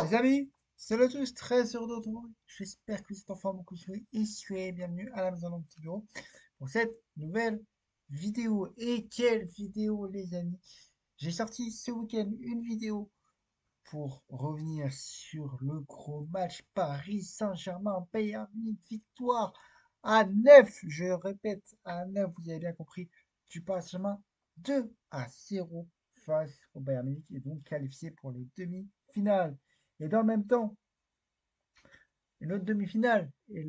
Les amis, salut à tous, très heureux de vous retrouver. J'espère que vous êtes en forme, que vous soyez et soyez bienvenue à la maison de mon petit bureau pour cette nouvelle vidéo. Et quelle vidéo, les amis! J'ai sorti ce week-end une vidéo pour revenir sur le gros match Paris Saint-Germain, Bayern Munich, victoire à 9. Je répète, à 9, vous avez bien compris, du Paris Saint-Germain 2-0 face au Bayern Munich et donc qualifié pour les demi-finales. Et dans le même temps, une autre demi-finale et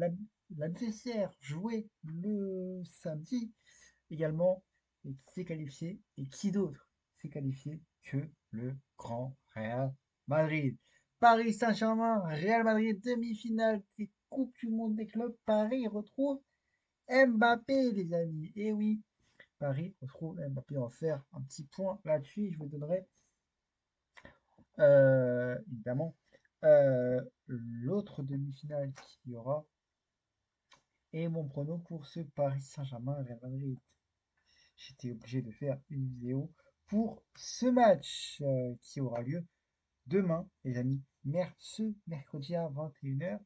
l'adversaire joué le samedi également et qui s'est qualifié. Et qui d'autre s'est qualifié que le grand Real Madrid? Paris Saint-Germain, Real Madrid, demi-finale des Coupes du Monde des clubs. Paris retrouve Mbappé, les amis. Et oui, Paris retrouve Mbappé. On va faire un petit point là-dessus. Je vous donnerai évidemment l'autre demi-finale qu'il y aura et mon prono pour ce Paris Saint-Germain-Real Madrid. J'étais obligé de faire une vidéo pour ce match qui aura lieu demain, les amis, ce mercredi à 21h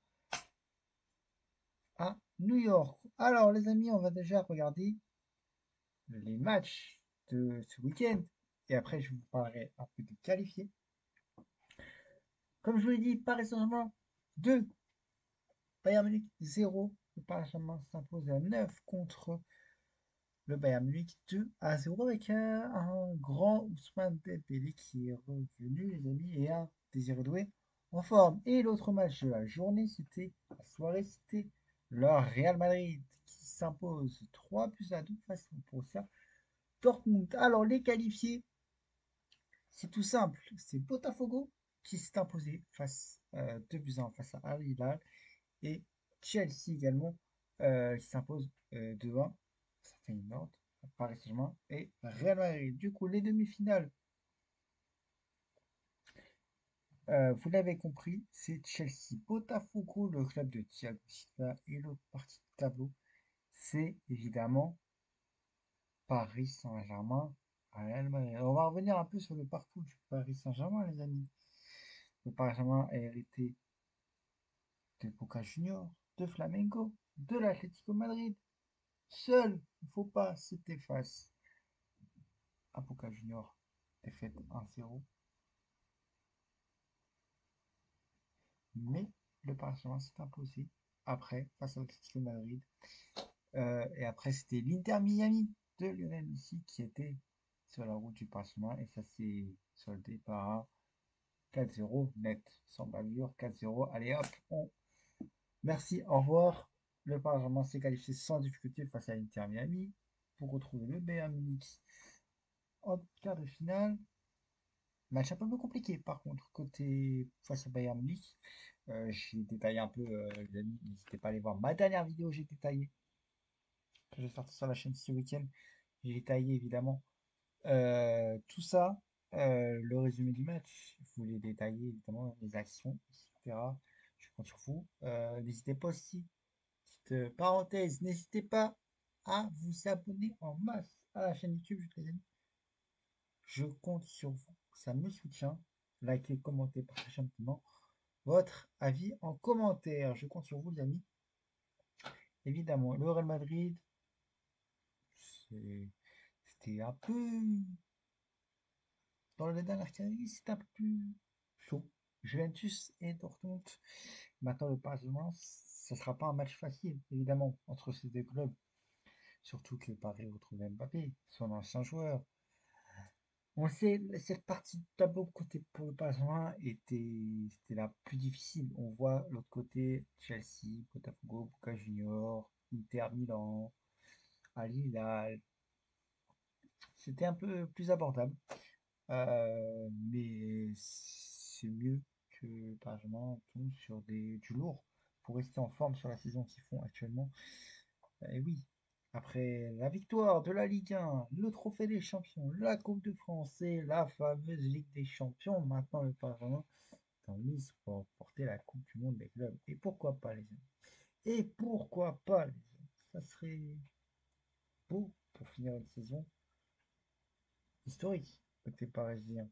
à New York. Alors, les amis, on va déjà regarder les matchs de ce week-end et après, je vous parlerai un peu des qualifiés. Comme je vous l'ai dit, Paris Saint-Germain 2, Bayern Munich 0. Le Paris Saint-Germain s'impose à 9 contre le Bayern Munich 2-0 avec un grand Ousmane Dembélé qui est revenu, les amis, et un Désiré Doué en forme. Et l'autre match de la journée, la soirée, c'était le Real Madrid qui s'impose 3-2 face au Borussia Dortmund. Alors, les qualifiés, c'est tout simple. C'est Botafogo qui s'est imposé 2-1 face à Al Hilal et Chelsea également qui s'impose 2-1. Ça fait une ordre. Paris Saint-Germain et Real Madrid. Du coup, les demi-finales, vous l'avez compris, c'est Chelsea. Botafogo, le club de Thiago Silva, et l'autre partie du tableau, c'est évidemment Paris Saint-Germain, Real Madrid. On va revenir un peu sur le parcours du Paris Saint-Germain, les amis. Le Paris Saint-Germain a hérité de Boca Juniors, de Flamengo, de l'Atlético Madrid. Seul faux pas, c'était face à Boca Juniors, défaite 1-0. Mais le Paris Saint-Germain s'est imposé après face à l'Atlético Madrid. Et après, c'était l'Inter Miami de Lionel Messi qui était sur la route du Paris Saint-Germain et ça s'est soldé par un 4-0 net, sans bavure, 4-0. Allez hop, merci, au revoir. Le Paris Saint-Germain s'est qualifié sans difficulté face à l'Inter Miami pour retrouver le Bayern Munich en quart de finale. Match un peu compliqué par contre, côté face au Bayern Munich. J'ai détaillé un peu, les amis, n'hésitez pas à aller voir ma dernière vidéo, j'ai détaillé, que j'ai sorti sur la chaîne ce week-end. J'ai détaillé évidemment tout ça, le résumé du match. Je voulais détailler évidemment les actions, etc. Je compte sur vous. N'hésitez pas aussi, petite parenthèse, n'hésitez pas à vous abonner en masse à la chaîne YouTube, les amis. Je compte sur vous, ça me soutient. Likez, commentez, partagez un petit peu votre avis en commentaire. Je compte sur vous, les amis. Évidemment, le Real Madrid, c'était un peu. Dans les dernières catégories, c'était un peu plus chaud. Juventus et Dortmund. Maintenant, le Paris Saint-Germain, ce ne sera pas un match facile, évidemment, entre ces deux clubs. Surtout que Paris retrouve Mbappé, son ancien joueur. On sait, cette partie du tableau côté pour le Paris Saint-Germain c'était la plus difficile. On voit l'autre côté, Chelsea, Botafogo, Boca Juniors, Inter Milan, Al Hilal. C'était un peu plus abordable. Mais c'est mieux que par exemple on tombe sur du lourd pour rester en forme sur la saison qu'ils font actuellement. Et oui, après la victoire de la Ligue 1, le trophée des champions, la Coupe de France et la fameuse Ligue des champions, maintenant le Parlement est en lice pour porter la Coupe du Monde des clubs. Et pourquoi pas les amis? Et pourquoi pas les amis? Ça serait beau pour finir une saison historique côté parisien.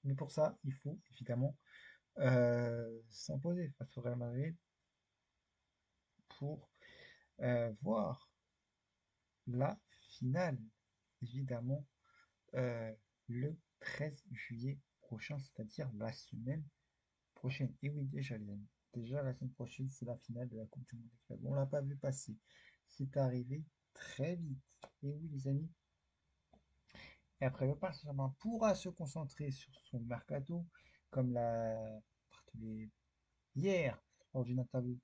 Mais pour ça, il faut évidemment s'imposer face au Real Madrid pour voir la finale, évidemment, euh, le 13 juillet prochain, c'est-à-dire la semaine prochaine. Et oui, déjà, les amis, déjà la semaine prochaine, c'est la finale de la Coupe du Monde des clubs. On l'a pas vu passer. C'est arrivé très vite. Et oui, les amis. Et après, le Paris Saint-Germain pourra se concentrer sur son mercato, comme l'a martelé hier lors d'une interview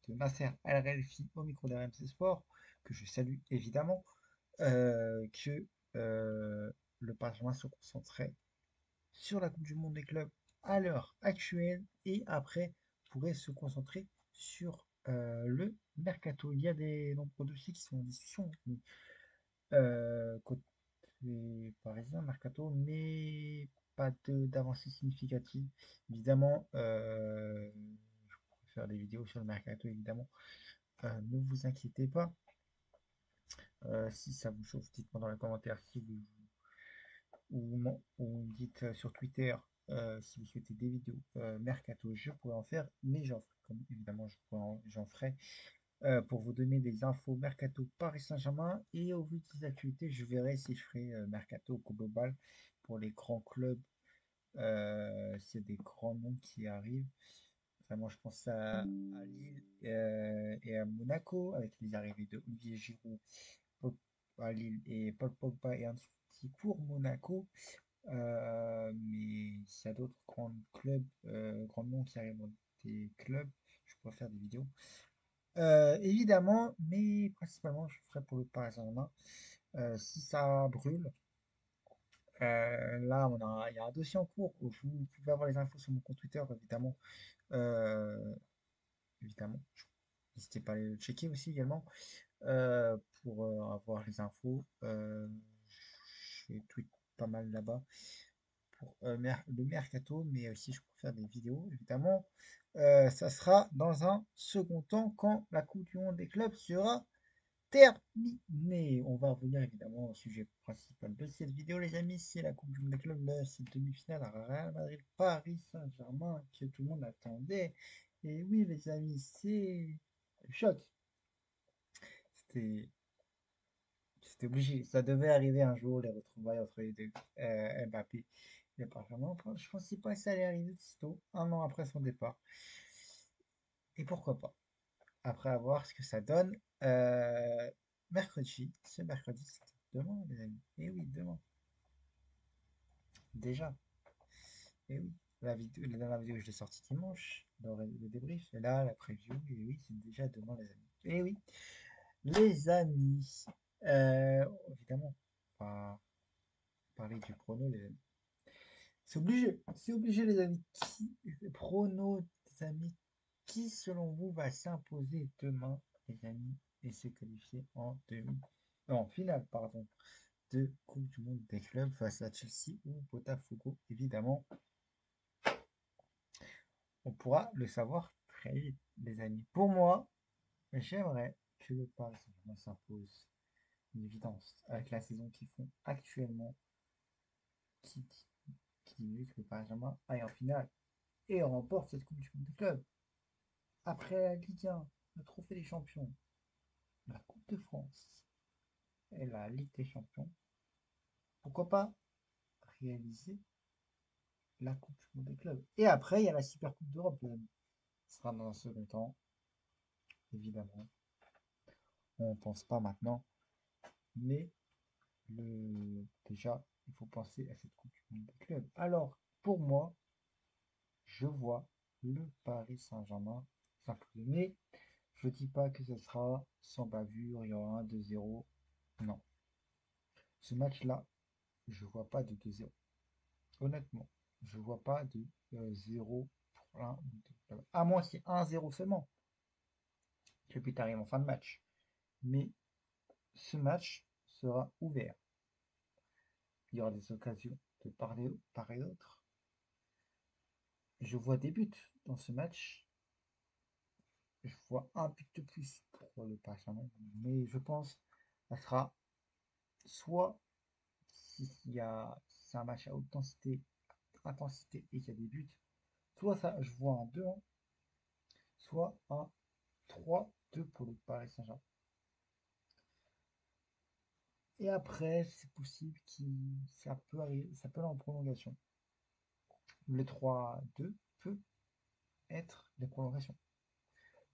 de Nasser Al-Khelaifi au micro d'RMC Sport, que je salue évidemment, que le Paris Saint-Germain se concentrait sur la Coupe du Monde des clubs à l'heure actuelle et après pourrait se concentrer sur le mercato. Il y a des nombreux dossiers qui sont en discussion côté parisien, mercato, mais pas d'avancée significative. Évidemment, je pourrais faire des vidéos sur le mercato, évidemment. Ne vous inquiétez pas. Si ça vous chauffe, dites-moi dans les commentaires si vous ou dites sur Twitter si vous souhaitez des vidéos mercato, je pourrais en faire, mais j'en ferai comme évidemment j'en ferai pour vous donner des infos mercato Paris Saint-Germain et au vu des actualités, je verrai si je ferai mercato au global pour les grands clubs, s'il y a des grands noms qui arrivent. Vraiment, je pense à Lille et à Monaco avec les arrivées de Olivier Giroud à Lille et Paul Pogba et Ansu Fati pour Monaco. Mais s'il y a d'autres grands clubs, grands noms qui arrivent dans des clubs, je pourrais faire des vidéos. Évidemment, mais principalement, je ferai pour le Paris Saint-Germain. Si ça brûle, là, il y a un dossier en cours. Vous pouvez avoir les infos sur mon compte Twitter, évidemment. Euh, évidemment. N'hésitez pas à aller le checker aussi également pour avoir les infos. Je tweet pas mal là-bas pour le mercato, mais aussi je peux faire des vidéos, évidemment. Ça sera dans un second temps quand la Coupe du Monde des clubs sera terminée. On va revenir évidemment au sujet principal de cette vidéo, les amis. C'est la Coupe du Monde des clubs, cette demi-finale à Real Madrid-Paris Saint-Germain que tout le monde attendait. Et oui, les amis, c'est le choc. C'était C'était obligé. Ça devait arriver un jour, les retrouvailles entre les deux, Mbappé et Benjamin. Enfin, je pensais pas que ça allait arriver si tôt, un an après son départ. Et pourquoi pas? Après avoir ce que ça donne, mercredi, ce mercredi, c'est demain, les amis. Et oui, demain. Déjà. Et oui. La dernière vidéo, je l'ai sortie dimanche, le débrief. Et là, la preview. Et oui, c'est déjà demain, les amis. Et oui, les amis. Évidemment, on va parler du prono, les amis. C'est obligé les amis. Prono, les amis, qui selon vous va s'imposer demain, les amis, et se qualifier en en finale, pardon, de Coupe du Monde des clubs face à Chelsea ou Botafogo, évidemment. On pourra le savoir très vite, les amis. Pour moi, j'aimerais que le Paris Saint-Germain s'impose, une évidence, avec la saison qu'ils font actuellement, qui, qui dit mieux que le Paris Saint-Germain aille en finale et remporte cette Coupe du Monde des clubs. Après la Ligue 1, le Trophée des Champions, la Coupe de France et la Ligue des Champions, pourquoi pas réaliser la Coupe du Monde des clubs. Et après, il y a la Super Coupe d'Europe. Ce sera dans un second temps, évidemment. On ne pense pas maintenant, mais déjà, il faut penser à cette Coupe du Monde des clubs. Alors, pour moi, je vois le Paris Saint-Germain s'imposer. Mais je ne dis pas que ce sera sans bavure, il y aura un 2-0. Non. Ce match-là, je vois pas de 2-0. Honnêtement, je vois pas de 0 pour l'un ou deux. À moins qu'il y ait 1-0 seulement. Que puis t'arrives en fin de match. Mais ce match sera ouvert. Il y aura des occasions de part et d'autre. Je vois des buts dans ce match. Je vois un but de plus pour le Paris Saint-Germain. Mais je pense que ça sera soit si c'est un match à haute intensité intensité et qu'il y a des buts, soit ça, je vois un 2-1, soit un 3-2 pour le Paris Saint-Germain. Et après, c'est possible que ça peut arriver, ça peut aller en prolongation. Le 3-2 peut être des prolongations.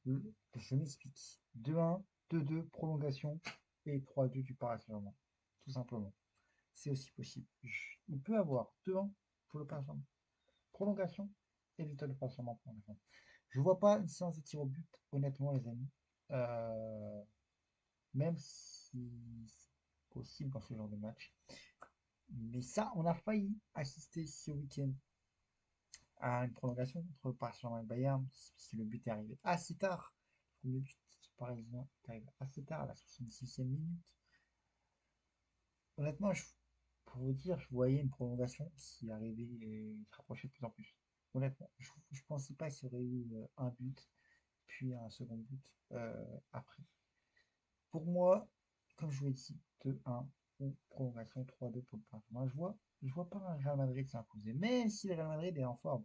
Je m'explique. 2-1, 2-2, prolongation et 3-2 du Paris Saint-Germain. Tout simplement. C'est aussi possible. Il peut avoir 2-1 pour le Paris Saint-Germain. Prolongation et victoire du Paris Saint-Germain. Je vois pas une séance de tir au but, honnêtement, les amis. Euh, Même si c'est possible dans ce genre de match. Mais ça, on a failli assister ce week-end à une prolongation entre le Paris Saint-Germain et le Bayern, si le but est arrivé assez tard. Le but parisien est arrivé assez tard, à la 66e minute. Honnêtement, pour vous dire, je voyais une prolongation s'y arriver et se rapprocher de plus en plus. Honnêtement, je ne pensais pas qu'il y aurait eu un but, puis un second but après. Pour moi, comme je vous l'ai dit, 2-1 ou prolongation 3-2 pour le Paris. Moi, je vois pas un Real Madrid s'imposer. Même si le Real Madrid est en forme,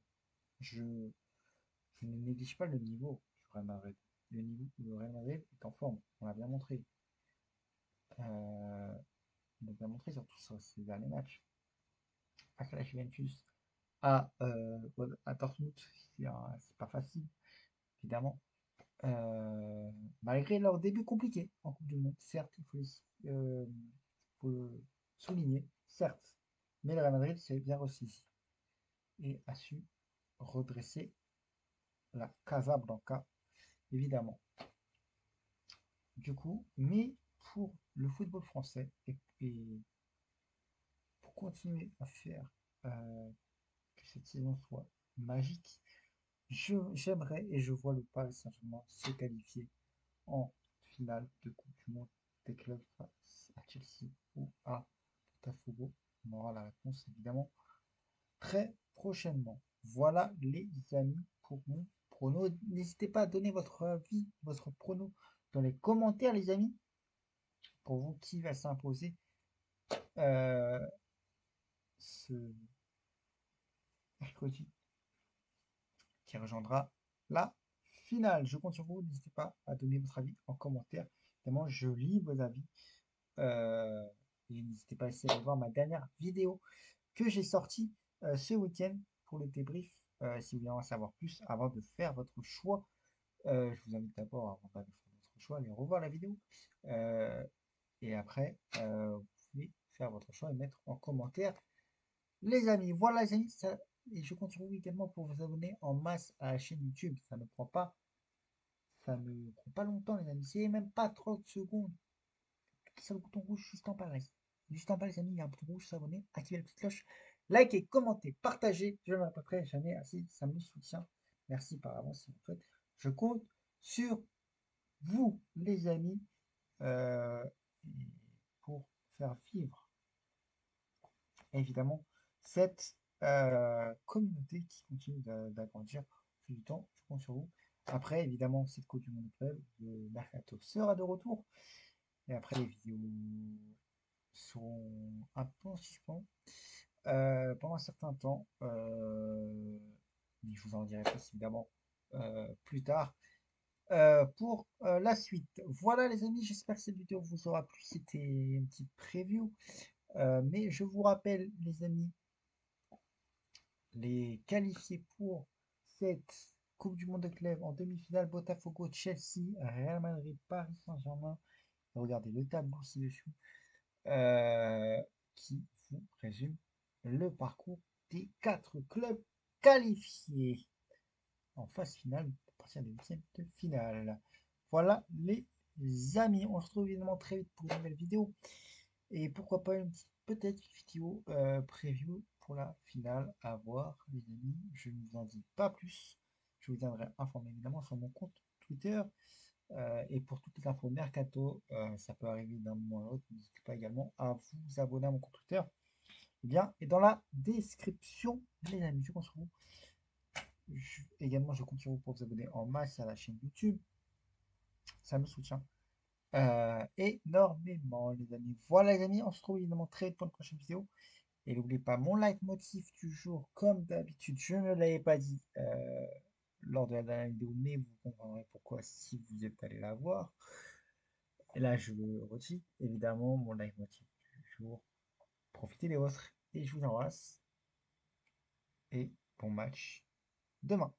je, je ne néglige pas le niveau du Real Madrid. Le Real Madrid est en forme, on l'a bien montré. Euh, on l'a bien montré surtout sur ces derniers matchs. Face à la Juventus, à, euh, à Dortmund, c'est pas facile, évidemment. Malgré leur début compliqué en Coupe du Monde, certes, faut le souligner, certes, mais le Real Madrid s'est bien ressaisi et a su redresser la Casablanca, évidemment. Du coup, mais pour le football français et pour continuer à faire que cette saison soit magique, j'aimerais et je vois le Paris Saint-Germain se qualifier en finale de Coupe du Monde des clubs face à Chelsea ou à Botafogo. On aura la réponse évidemment très prochainement. Voilà les amis pour mon prono. N'hésitez pas à donner votre avis, votre prono dans les commentaires les amis. Pour vous, qui va s'imposer euh, ce mercredi qui rejoindra la finale. Je compte sur vous. N'hésitez pas à donner votre avis en commentaire. Évidemment, je lis vos avis. Euh, et n'hésitez pas aussi à aller voir ma dernière vidéo que j'ai sortie ce week-end pour le débrief. Si vous voulez en savoir plus avant de faire votre choix, je vous invite d'abord, avant de faire votre choix, à aller revoir la vidéo. Euh, et après, vous pouvez faire votre choix et mettre en commentaire. Les amis, voilà les amis, et je compte sur vous également pour vous abonner en masse à la chaîne YouTube. Ça ne prend pas longtemps les amis, c'est même pas 30 secondes. Cliquez sur le bouton rouge juste en bas, les juste en bas les amis, il y a un bouton rouge, s'abonner, activez la petite cloche, likez, commentez, partagez, je ne le répéterai jamais assez, ça me soutient. Merci par avance si vous le faites. Je compte sur vous les amis euh, pour faire vivre évidemment cette communauté qui continue d'agrandir au fil du temps. Je compte sur vous. Après, évidemment, cette Coupe du Monde Club, le Mercato sera de retour. Et après, les vidéos seront un peu en suspens pendant un certain temps. Mais je vous en dirai plus évidemment plus tard pour la suite. Voilà les amis, j'espère que cette vidéo vous aura plu. C'était une petite preview. Mais je vous rappelle les amis, les qualifiés pour cette Coupe du Monde de club en demi-finale, Botafogo, Chelsea, Real Madrid, Paris Saint-Germain. Regardez le tableau ci-dessous euh, qui vous résume le parcours des 4 clubs qualifiés en phase finale à partir des huitièmes de finale. Voilà les amis, on se retrouve évidemment très vite pour une nouvelle vidéo et pourquoi pas peut-être une vidéo preview pour la finale à voir les amis. Je ne vous en dis pas plus. Je vous tiendrai informé évidemment sur mon compte Twitter. Et pour toutes les infos mercato, ça peut arriver d'un moment à l'autre. N'hésitez pas également à vous abonner à mon compte Twitter. Le lien est dans la description, les amis. Je compte sur vous. Également, je compte sur vous pour vous abonner en masse à la chaîne YouTube. Ça me soutient énormément, les amis. Voilà, les amis. On se retrouve évidemment très vite pour une prochaine vidéo. Et n'oubliez pas mon leitmotiv du jour, comme d'habitude, je ne l'avais pas dit lors de la dernière vidéo, mais vous comprendrez pourquoi si vous êtes allé la voir. Et là, je le redis, évidemment, mon leitmotiv du jour, profitez des vôtres. Et je vous embrasse. Et bon match demain.